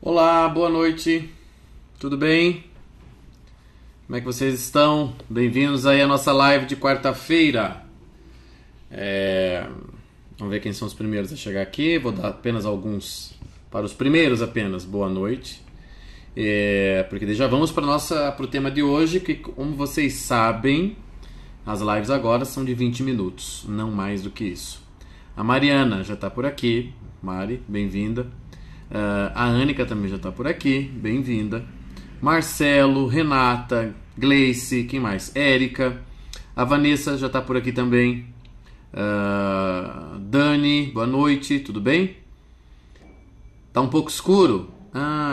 Olá, boa noite, tudo bem? Como é que vocês estão? Bem-vindos aí à nossa live de quarta-feira. Vamos ver quem são os primeiros a chegar aqui. Vou dar apenas alguns para os primeiros apenas. Boa noite. Porque já vamos para o tema de hoje, que como vocês sabem, as lives agora são de 20 minutos, não mais do que isso. A Mariana já está por aqui. Mari, bem-vinda. A Ânica também já está por aqui, bem-vinda. Marcelo, Renata, Gleice, quem mais? Érica. A Vanessa já está por aqui também. Dani, boa noite, tudo bem? Tá um pouco escuro?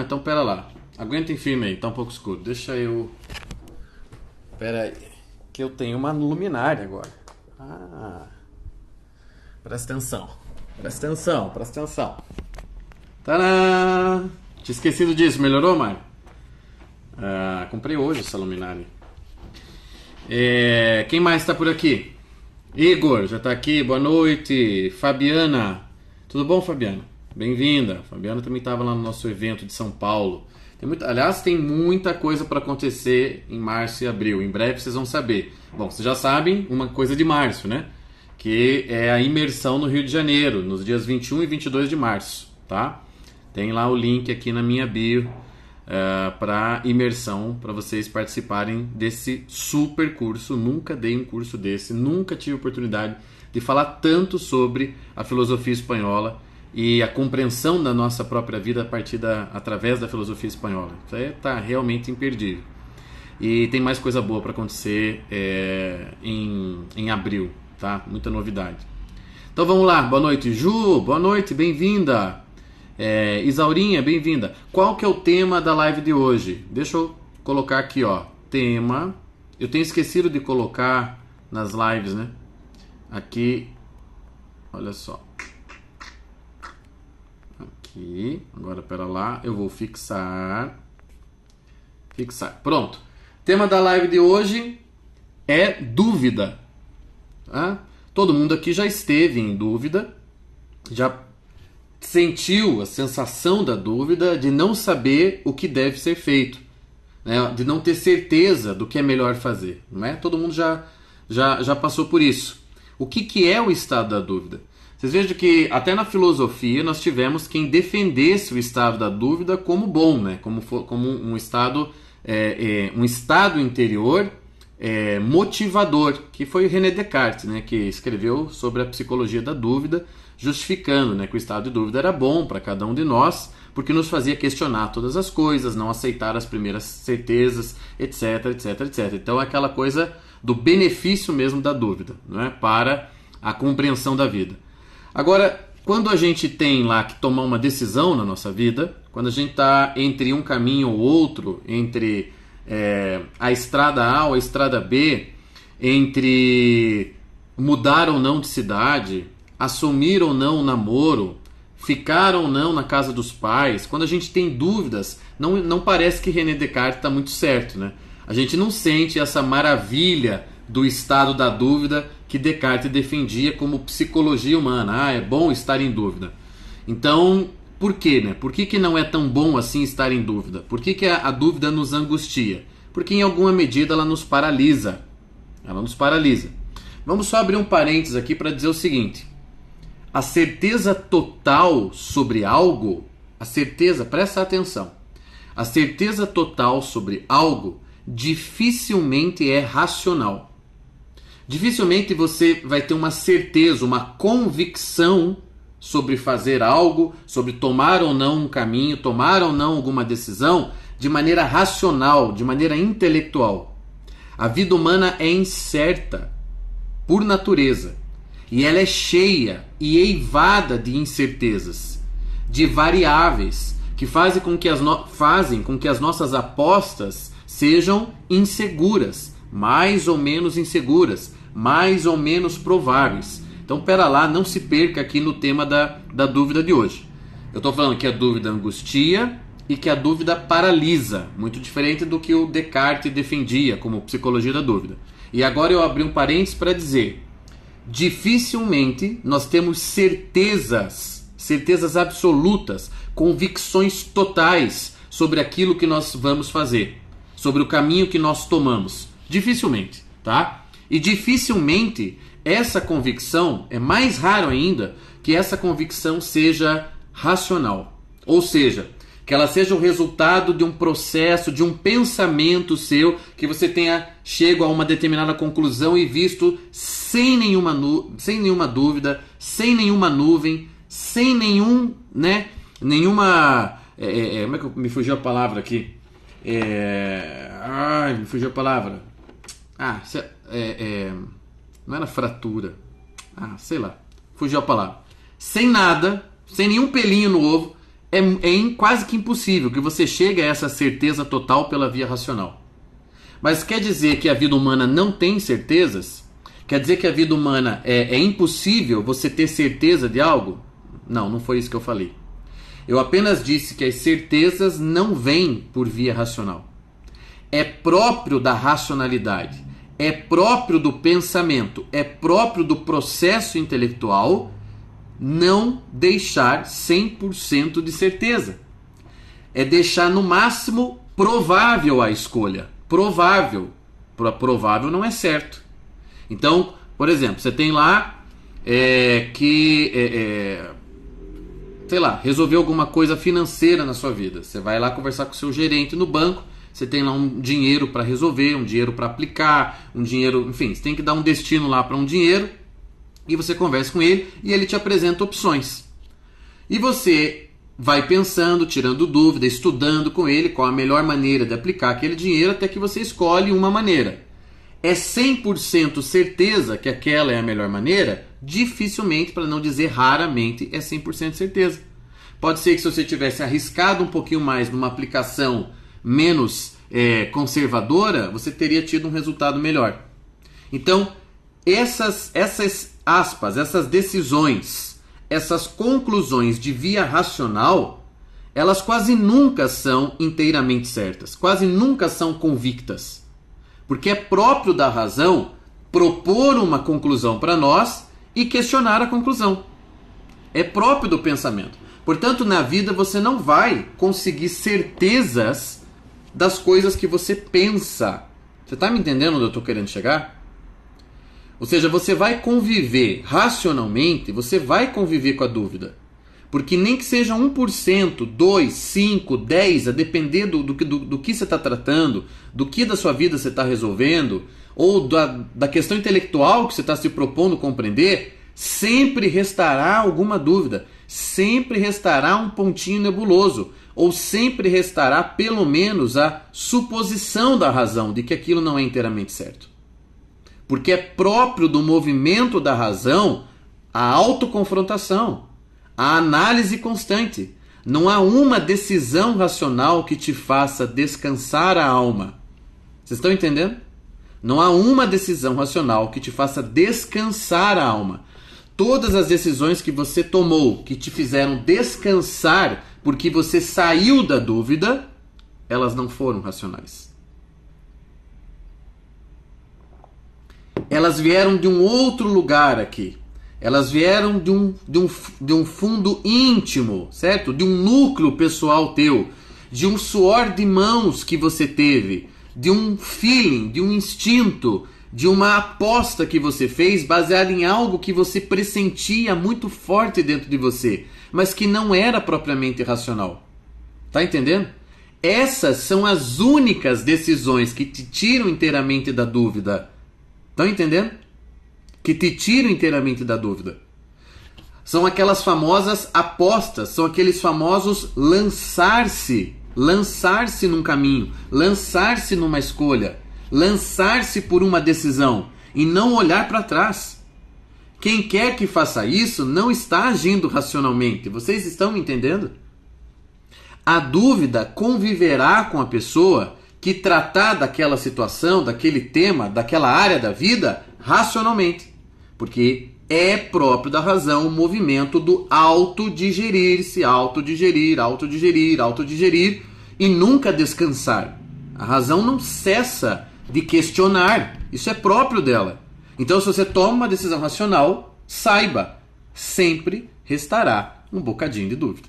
Então pera lá. Aguentem firme aí, tá um pouco escuro. Deixa eu... Pera aí, que eu tenho uma luminária agora. Presta atenção. Presta atenção, presta atenção. Tadã! Tinha esquecido disso, melhorou, Mário? Comprei hoje essa luminária. Quem mais está por aqui? Igor, já está aqui, boa noite. Fabiana, tudo bom, Fabiana? Bem-vinda. Fabiana também estava lá no nosso evento de São Paulo. Aliás, tem muita coisa para acontecer em março e abril. Em breve vocês vão saber. Bom, vocês já sabem uma coisa de março, né? Que é a imersão no Rio de Janeiro, nos dias 21 e 22 de março, tá? Tem lá o link aqui na minha bio para imersão, para vocês participarem desse super curso. Nunca dei um curso desse, nunca tive oportunidade de falar tanto sobre a filosofia espanhola e a compreensão da nossa própria vida através da filosofia espanhola. Isso aí tá realmente imperdível. E tem mais coisa boa para acontecer em abril, tá? Muita novidade. Então vamos lá, boa noite, Ju, boa noite, bem-vinda. Isaurinha, bem-vinda. Qual que é o tema da live de hoje? Deixa eu colocar aqui, ó. Tema. Eu tenho esquecido de colocar nas lives, né? Aqui. Olha só. Aqui. Agora, pera lá. Eu vou fixar. Fixar. Pronto. Tema da live de hoje é dúvida. Tá? Todo mundo aqui já esteve em dúvida. Já sentiu a sensação da dúvida, de não saber o que deve ser feito, né? De não ter certeza do que é melhor fazer, não é? Todo mundo já passou por isso. O que é o estado da dúvida? Vocês vejam que até na filosofia nós tivemos quem defendesse o estado da dúvida como bom, né? Como um estado interior motivador, que foi o René Descartes, né? Que escreveu sobre a psicologia da dúvida, justificando, né, que o estado de dúvida era bom para cada um de nós, porque nos fazia questionar todas as coisas, não aceitar as primeiras certezas, etc, etc, etc. Então é aquela coisa do benefício mesmo da dúvida, não é? Para a compreensão da vida. Agora, quando a gente tem lá que tomar uma decisão na nossa vida, quando a gente está entre um caminho ou outro, entre a estrada A ou a estrada B, entre mudar ou não de cidade, assumir ou não o namoro, ficar ou não na casa dos pais, quando a gente tem dúvidas, não parece que René Descartes está muito certo, né? A gente não sente essa maravilha do estado da dúvida que Descartes defendia como psicologia humana. É bom estar em dúvida. Então, por quê, né? Por que não é tão bom assim estar em dúvida? Por que a dúvida nos angustia? Porque em alguma medida ela nos paralisa. Ela nos paralisa. Vamos só abrir um parênteses aqui para dizer o seguinte. A certeza total sobre algo, presta atenção, a certeza total sobre algo dificilmente é racional. Dificilmente você vai ter uma certeza, uma convicção sobre fazer algo, sobre tomar ou não um caminho, tomar ou não alguma decisão de maneira racional, de maneira intelectual. A vida humana é incerta por natureza. E ela é cheia e eivada de incertezas, de variáveis, que fazem com que as nossas apostas sejam inseguras, mais ou menos inseguras, mais ou menos prováveis. Então, pera lá, não se perca aqui no tema da dúvida de hoje. Eu estou falando que a dúvida angustia e que a dúvida paralisa, muito diferente do que o Descartes defendia como psicologia da dúvida. E agora eu abri um parênteses para dizer: dificilmente nós temos certezas certezas absolutas, convicções totais sobre aquilo que nós vamos fazer, sobre o caminho que nós tomamos. Dificilmente, tá? E dificilmente essa convicção, é mais raro ainda que essa convicção seja racional. Ou seja, que ela seja o resultado de um processo, de um pensamento seu, que você tenha chego a uma determinada conclusão e visto sem nenhuma dúvida, sem nenhuma nuvem, sem nenhum, né, nenhuma... como é que me fugiu a palavra aqui? Me fugiu a palavra. Não era fratura. Sei lá. Fugiu a palavra. Sem nada, sem nenhum pelinho no ovo, é quase que impossível que você chegue a essa certeza total pela via racional. Mas quer dizer que a vida humana não tem certezas? Quer dizer que a vida humana é impossível você ter certeza de algo? Não, não foi isso que eu falei. Eu apenas disse que as certezas não vêm por via racional. É próprio da racionalidade, é próprio do pensamento, é próprio do processo intelectual não deixar 100% de certeza. É deixar no máximo provável a escolha. Provável. Provável não é certo. Então, por exemplo, você tem lá sei lá, resolver alguma coisa financeira na sua vida. Você vai lá conversar com o seu gerente no banco, você tem lá um dinheiro para resolver, um dinheiro para aplicar, um dinheiro, enfim, você tem que dar um destino lá para um dinheiro, e você conversa com ele e ele te apresenta opções. E você vai pensando, tirando dúvida, estudando com ele qual a melhor maneira de aplicar aquele dinheiro até que você escolhe uma maneira. É 100% certeza que aquela é a melhor maneira? Dificilmente, para não dizer raramente, é 100% certeza. Pode ser que se você tivesse arriscado um pouquinho mais numa aplicação menos conservadora, você teria tido um resultado melhor. Então, essas aspas, essas decisões, essas conclusões de via racional, elas quase nunca são inteiramente certas, quase nunca são convictas. Porque é próprio da razão propor uma conclusão para nós e questionar a conclusão. É próprio do pensamento. Portanto, na vida você não vai conseguir certezas das coisas que você pensa. Você está me entendendo onde eu estou querendo chegar? Ou seja, você vai conviver racionalmente, você vai conviver com a dúvida. Porque nem que seja 1%, 2%, 5%, 10%, a depender do que você está tratando, do que da sua vida você está resolvendo, ou da questão intelectual que você está se propondo compreender, sempre restará alguma dúvida, sempre restará um pontinho nebuloso, ou sempre restará pelo menos a suposição da razão de que aquilo não é inteiramente certo. Porque é próprio do movimento da razão a autoconfrontação, a análise constante. Não há uma decisão racional que te faça descansar a alma. Vocês estão entendendo? Não há uma decisão racional que te faça descansar a alma. Todas as decisões que você tomou, que te fizeram descansar porque você saiu da dúvida, elas não foram racionais. Elas vieram de um outro lugar aqui. Elas vieram de um fundo íntimo, certo? De um núcleo pessoal teu, de um suor de mãos que você teve, de um feeling, de um instinto, de uma aposta que você fez baseada em algo que você pressentia muito forte dentro de você, mas que não era propriamente racional. Tá entendendo? Essas são as únicas decisões que te tiram inteiramente da dúvida. Estão entendendo? Que te tiram inteiramente da dúvida. São aquelas famosas apostas, são aqueles famosos lançar-se num caminho, lançar-se numa escolha, lançar-se por uma decisão e não olhar para trás. Quem quer que faça isso não está agindo racionalmente. Vocês estão me entendendo? A dúvida conviverá com a pessoa que tratar daquela situação, daquele tema, daquela área da vida racionalmente. Porque é próprio da razão o movimento do autodigerir-se, autodigerir e nunca descansar. A razão não cessa de questionar. Isso é próprio dela. Então, se você toma uma decisão racional, saiba, sempre restará um bocadinho de dúvida.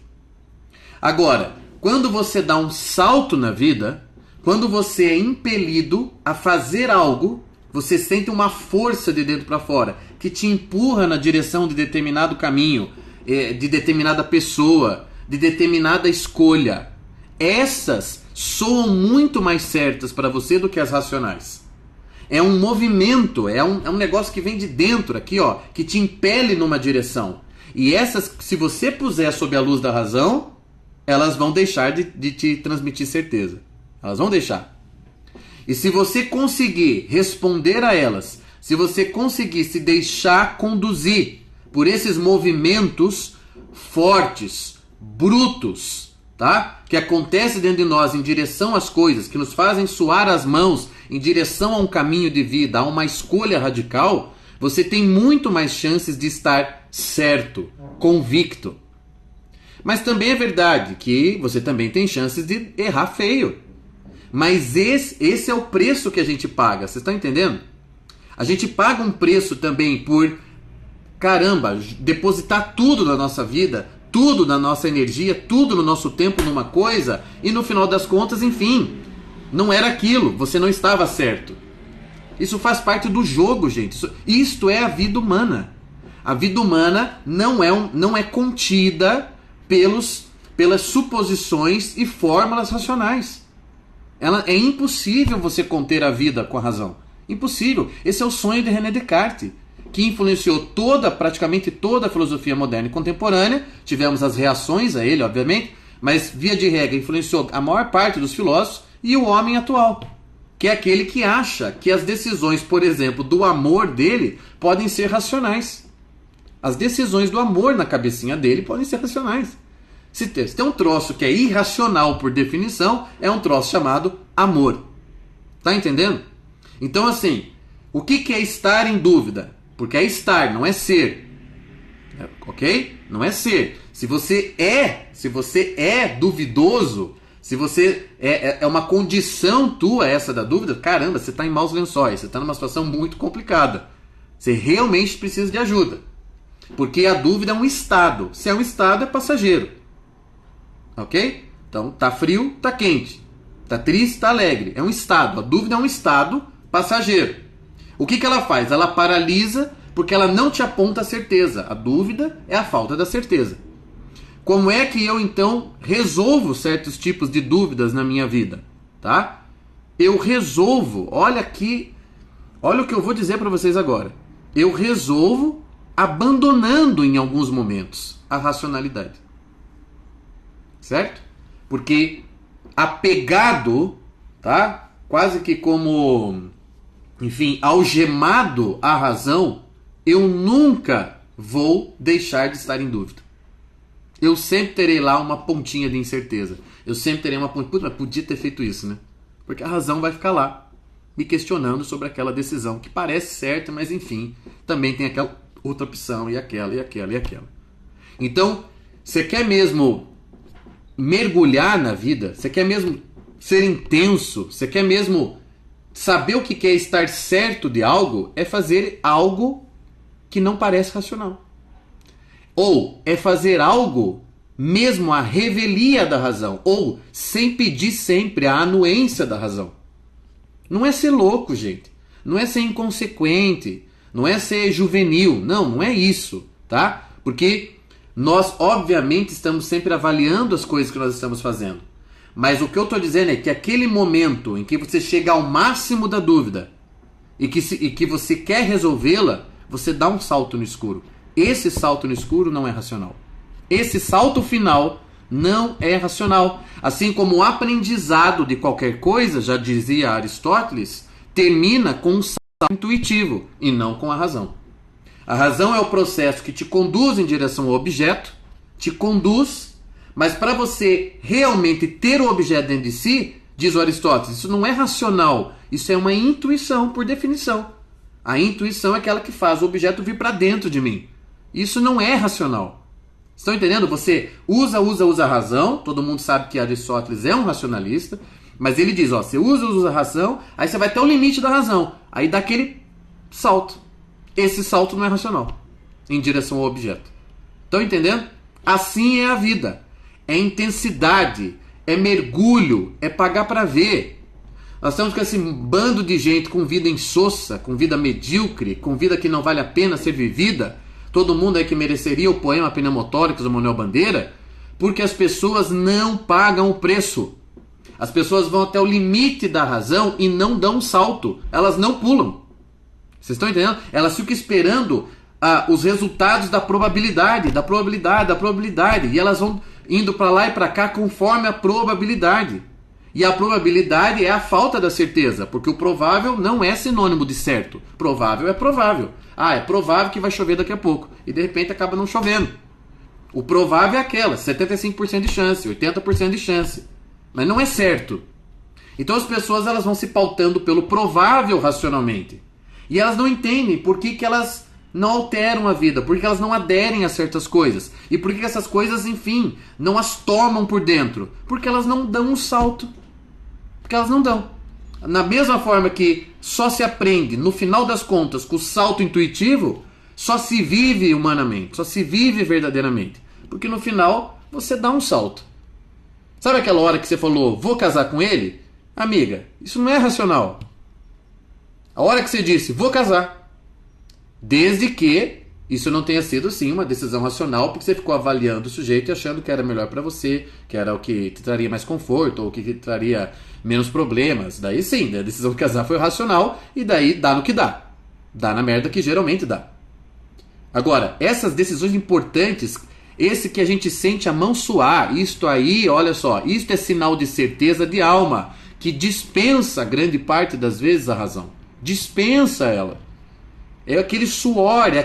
Agora, quando você dá um salto na vida, quando você é impelido a fazer algo, você sente uma força de dentro para fora que te empurra na direção de determinado caminho, de determinada pessoa, de determinada escolha. Essas soam muito mais certas para você do que as racionais. É um movimento, é um negócio que vem de dentro aqui, ó, que te impele numa direção. E essas, se você puser sob a luz da razão, elas vão deixar de te transmitir certeza. Elas vão deixar. E se você conseguir responder a elas, se você conseguir se deixar conduzir por esses movimentos fortes, brutos, tá? Que acontece dentro de nós em direção às coisas, que nos fazem suar as mãos em direção a um caminho de vida, a uma escolha radical, você tem muito mais chances de estar certo, convicto. Mas também é verdade que você também tem chances de errar feio. Mas esse é o preço que a gente paga, vocês estão entendendo? A gente paga um preço também por, caramba, depositar tudo na nossa vida, tudo na nossa energia, tudo no nosso tempo numa coisa, e no final das contas, enfim, não era aquilo, você não estava certo. Isso faz parte do jogo, gente. Isto é a vida humana. A vida humana não é contida pelas suposições e fórmulas racionais. É impossível você conter a vida com a razão. Impossível. Esse é o sonho de René Descartes, que influenciou praticamente toda a filosofia moderna e contemporânea. Tivemos as reações a ele, obviamente, mas via de regra influenciou a maior parte dos filósofos e o homem atual, que é aquele que acha que as decisões, por exemplo, do amor dele podem ser racionais. As decisões do amor na cabecinha dele podem ser racionais. Se tem um troço que é irracional por definição, é um troço chamado amor. Tá entendendo? Então, assim, o que é estar em dúvida? Porque é estar, não é ser. Ok? Não é ser. Se você é duvidoso, se você é uma condição tua essa da dúvida, caramba, você está em maus lençóis, você está numa situação muito complicada. Você realmente precisa de ajuda. Porque a dúvida é um estado. Se é um estado, é passageiro. Ok? Então, tá frio, tá quente. Tá triste, tá alegre. É um estado. A dúvida é um estado passageiro. O que ela faz? Ela paralisa porque ela não te aponta a certeza. A dúvida é a falta da certeza. Como é que eu, então, resolvo certos tipos de dúvidas na minha vida? Tá? Eu resolvo, olha aqui, olha o que eu vou dizer para vocês agora. Eu resolvo abandonando em alguns momentos a racionalidade. Certo? Porque apegado, tá? Quase que como, enfim, algemado à razão, eu nunca vou deixar de estar em dúvida. Eu sempre terei lá uma pontinha de incerteza. Eu sempre terei uma pontinha, mas podia ter feito isso, né? Porque a razão vai ficar lá, me questionando sobre aquela decisão que parece certa, mas enfim, também tem aquela outra opção, e aquela, e aquela, e aquela. Então, você quer mesmo mergulhar na vida, você quer mesmo ser intenso, você quer mesmo saber o que é estar certo de algo, é fazer algo que não parece racional. Ou é fazer algo mesmo à revelia da razão, ou sem pedir sempre a anuência da razão. Não é ser louco, gente. Não é ser inconsequente, não é ser juvenil, não é isso, tá? Porque nós, obviamente, estamos sempre avaliando as coisas que nós estamos fazendo. Mas o que eu estou dizendo é que aquele momento em que você chega ao máximo da dúvida e que você quer resolvê-la, você dá um salto no escuro. Esse salto no escuro não é racional. Esse salto final não é racional. Assim como o aprendizado de qualquer coisa, já dizia Aristóteles, termina com um salto intuitivo e não com a razão. A razão é o processo que te conduz em direção ao objeto, te conduz, mas para você realmente ter o objeto dentro de si, diz o Aristóteles, isso não é racional, isso é uma intuição por definição. A intuição é aquela que faz o objeto vir para dentro de mim. Isso não é racional. Estão entendendo? Você usa a razão, todo mundo sabe que Aristóteles é um racionalista, mas ele diz, ó, você usa a razão, aí você vai até o limite da razão, aí dá aquele salto. Esse salto não é racional, em direção ao objeto. Estão entendendo? Assim é a vida. É intensidade, é mergulho, é pagar para ver. Nós estamos com esse bando de gente com vida insossa, com vida medíocre, com vida que não vale a pena ser vivida. Todo mundo aí que mereceria o poema Pneumotóricos do Manuel Bandeira, porque as pessoas não pagam o preço. As pessoas vão até o limite da razão e não dão um salto. Elas não pulam. Vocês estão entendendo? Elas ficam esperando os resultados da probabilidade. E elas vão indo para lá e para cá conforme a probabilidade. E a probabilidade é a falta da certeza, porque o provável não é sinônimo de certo. Provável é provável. É provável que vai chover daqui a pouco. E de repente acaba não chovendo. O provável é aquela, 75% de chance, 80% de chance. Mas não é certo. Então as pessoas elas vão se pautando pelo provável racionalmente. E elas não entendem por que elas não alteram a vida, por que elas não aderem a certas coisas. E por que essas coisas, enfim, não as tomam por dentro. Porque elas não dão um salto. Porque elas não dão. Na mesma forma que só se aprende, no final das contas, com o salto intuitivo, só se vive humanamente, só se vive verdadeiramente. Porque no final, você dá um salto. Sabe aquela hora que você falou, vou casar com ele? Amiga, isso não é racional. A hora que você disse, vou casar. Desde que isso não tenha sido, sim, uma decisão racional, porque você ficou avaliando o sujeito e achando que era melhor para você, que era o que te traria mais conforto, ou que te traria menos problemas. Daí sim, a decisão de casar foi racional, e daí dá no que dá. Dá na merda que geralmente dá. Agora, essas decisões importantes, esse que a gente sente a mão suar, isto aí, olha só, isto é sinal de certeza de alma, que dispensa grande parte das vezes a razão. Dispensa ela. É aquele suor, é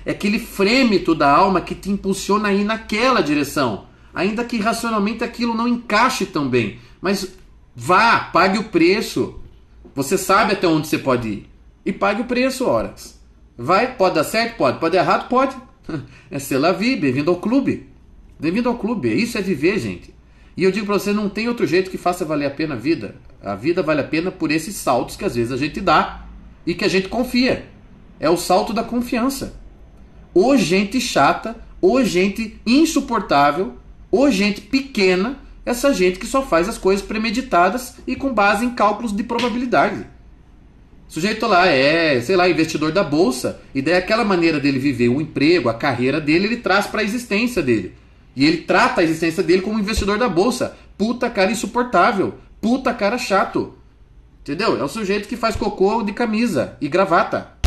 aquele frêmito da alma que te impulsiona a ir naquela direção. Ainda que racionalmente aquilo não encaixe tão bem. Mas vá, pague o preço. Você sabe até onde você pode ir. E pague o preço, horas. Vai, pode dar certo? Pode. Pode dar errado? Pode. É c'est la vie, bem-vindo ao clube. Bem-vindo ao clube. Isso é viver, gente. E eu digo pra você, não tem outro jeito que faça valer a pena a vida. A vida vale a pena por esses saltos que às vezes a gente dá. E que a gente confia. É o salto da confiança. Ou gente chata, ou gente insuportável, ou gente pequena, essa gente que só faz as coisas premeditadas e com base em cálculos de probabilidade. O sujeito lá é, sei lá, investidor da bolsa, e daí aquela maneira dele viver o emprego, a carreira dele, ele traz para a existência dele. E ele trata a existência dele como investidor da bolsa. Puta cara insuportável, puta cara chato. Entendeu? É o sujeito que faz cocô de camisa e gravata.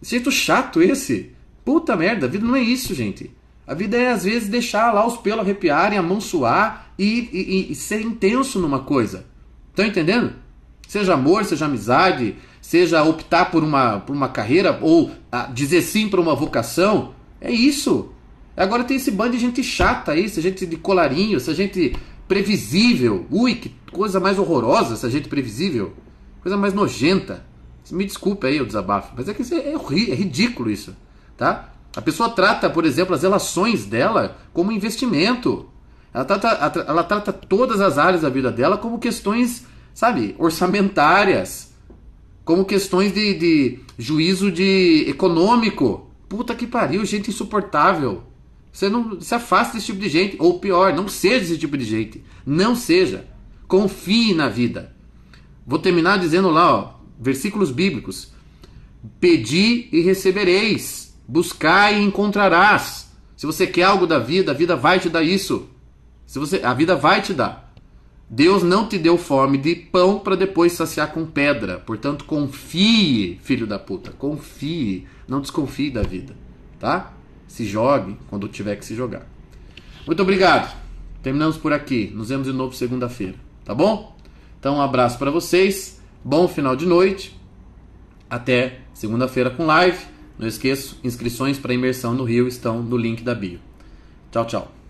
Jeito chato esse. Puta merda, a vida não é isso, gente. A vida é, às vezes, deixar lá os pelos arrepiarem, a mão suar e ser intenso numa coisa. Estão entendendo? Seja amor, seja amizade, seja optar por uma carreira ou dizer sim para uma vocação. É isso. Agora tem esse bando de gente chata aí, essa gente de colarinho, essa gente previsível. Ui, que coisa mais horrorosa essa gente previsível. Coisa mais nojenta. Me desculpe aí o desabafo, mas é que é ridículo isso, tá? A pessoa trata, por exemplo, as relações dela como investimento. Ela trata todas as áreas da vida dela como questões, sabe, orçamentárias, como questões de juízo econômico. Puta que pariu, gente insuportável. Você não se afaste desse tipo de gente, ou pior, não seja esse tipo de gente. Não seja. Confie na vida. Vou terminar dizendo lá, ó. Versículos bíblicos. Pedi e recebereis. Buscai e encontrarás. Se você quer algo da vida, a vida vai te dar isso. A vida vai te dar. Deus não te deu fome de pão para depois saciar com pedra. Portanto, confie, filho da puta. Confie. Não desconfie da vida. Tá? Se jogue quando tiver que se jogar. Muito obrigado. Terminamos por aqui. Nos vemos de novo segunda-feira. Tá bom? Então, um abraço para vocês. Bom final de noite. Até segunda-feira com live. Não esqueça, inscrições para imersão no Rio estão no link da bio. Tchau, tchau.